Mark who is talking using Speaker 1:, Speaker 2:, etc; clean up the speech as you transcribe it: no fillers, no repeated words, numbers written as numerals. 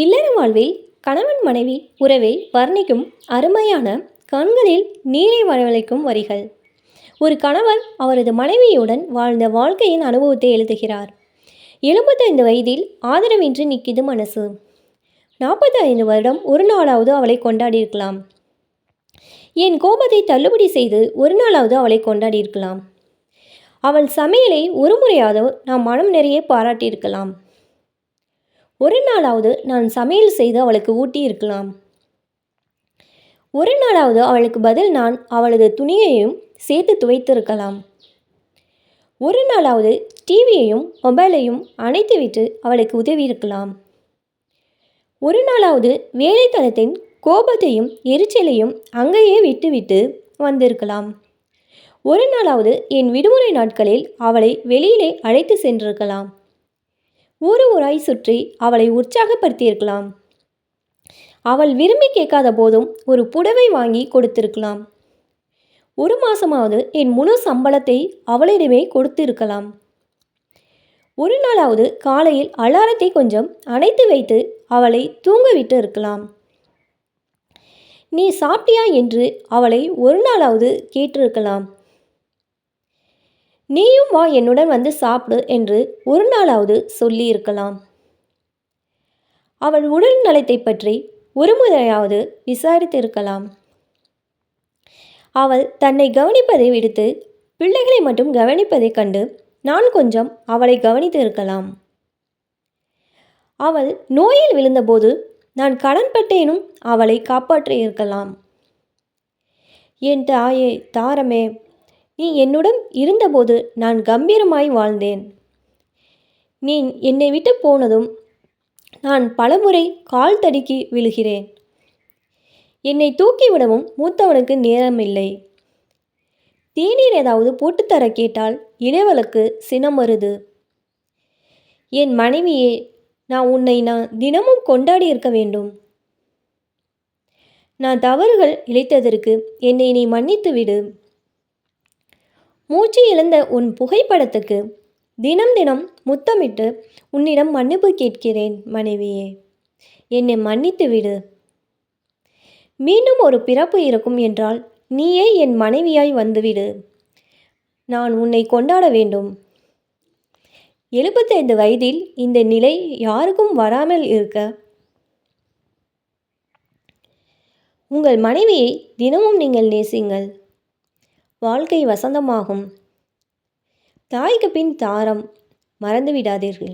Speaker 1: இல்லற வாழ்வில் கணவன் மனைவி உறவை வர்ணிக்கும் அருமையான கண்களில் நீரை வரவழைக்கும் வரிகள். ஒரு கணவன் அவரது மனைவியுடன் வாழ்ந்த வாழ்க்கையின் அனுபவத்தை எழுதுகிறார். 75 வயதில் ஆதரவின்றி நிற்கிது மனசு. 45 வருடம் ஒரு நாளாவது அவளை கொண்டாடியிருக்கலாம். என் கோபத்தை தள்ளுபடி செய்து ஒரு நாளாவது அவளை கொண்டாடியிருக்கலாம். அவள் சமையலை ஒரு முறையாவது நான் மனம் நிறைய பாராட்டியிருக்கலாம். ஒரு நாளாவது நான் சமையல் செய்து அவளுக்கு ஊட்டி இருக்கலாம். ஒரு நாளாவது அவளுக்கு பதில் நான் அவளது துணியையும் சேர்த்து துவைத்திருக்கலாம். ஒரு நாளாவது டிவியையும் மொபைலையும் அணைத்துவிட்டு அவளுக்கு உதவியிருக்கலாம். ஒரு நாளாவது வேலைத்தளத்தின் கோபத்தையும் எரிச்சலையும் அங்கேயே விட்டுவிட்டு வந்திருக்கலாம். ஒரு நாளாவது என் விடுமுறை நாட்களில் அவளை வெளியிலே அழைத்து சென்றிருக்கலாம். ஊர் ஊராய் சுற்றி அவளை உற்சாகப்படுத்தியிருக்கலாம். அவள் விரும்பி கேட்காத போதும் ஒரு புடவை வாங்கி கொடுத்திருக்கலாம். ஒரு மாதமாவது என் முழு சம்பளத்தை அவளிடமே கொடுத்திருக்கலாம். ஒரு நாளாவது காலையில் அலாரத்தை கொஞ்சம் அணைத்து வைத்து அவளை தூங்க விட்டு இருக்கலாம். நீ சாப்பிட்டியா என்று அவளை ஒரு நாளாவது கேட்டிருக்கலாம். நீயும் வா என்னுடன் வந்து சாப்பிடு என்று ஒரு நாளாவது சொல்லியிருக்கலாம். அவள் உடல் நலத்தை பற்றி ஒரு முறையாவது விசாரித்திருக்கலாம். அவள் தன்னை கவனிப்பதை விடுத்து பிள்ளைகளை மட்டும் கவனிப்பதைக் கண்டு நான் கொஞ்சம் அவளை கவனித்து இருக்கலாம். அவள் நோயில் விழுந்தபோது நான் கடன்பட்டேனும் அவளை காப்பாற்றி இருக்கலாம். என் தாயே தாரமே, நீ என்னுடன் இருந்தபோது நான் கம்பீரமாய் வாழ்ந்தேன். நீ என்னை விட்டு போனதும் நான் பலமுறை கால் தடுக்கி விழுகிறேன். என்னை தூக்கிவிடவும் மூத்தவனுக்கு நேரமில்லை. தேநீர் ஏதாவது போட்டுத்தர கேட்டால் இளையவளுக்கு சினம் வருது. என் மனைவியே, நான் தினமும் கொண்டாடி இருக்க வேண்டும். நான் தவறுகள் இழைத்ததற்கு என்னை நீ மன்னித்து விடு. மூச்சு இழந்த உன் புகைப்படத்துக்கு தினம் தினம் முத்தமிட்டு உன்னிடம் மன்னிப்பு கேட்கிறேன் மனைவியே, என்னை மன்னித்து விடு. மீண்டும் ஒரு பிறப்பு இருக்கும் என்றால் நீயே என் மனைவியாய் வந்துவிடு. நான் உன்னை கொண்டாட வேண்டும். 75 வயதில் இந்த நிலை யாருக்கும் வராமல் இருக்க உங்கள் மனைவியை தினமும் நீங்கள் நேசிங்கள். வாழ்க்கை வசந்தமாகும். தாய்க்கு பின் தாரம் மறந்து விடாதீர்கள்.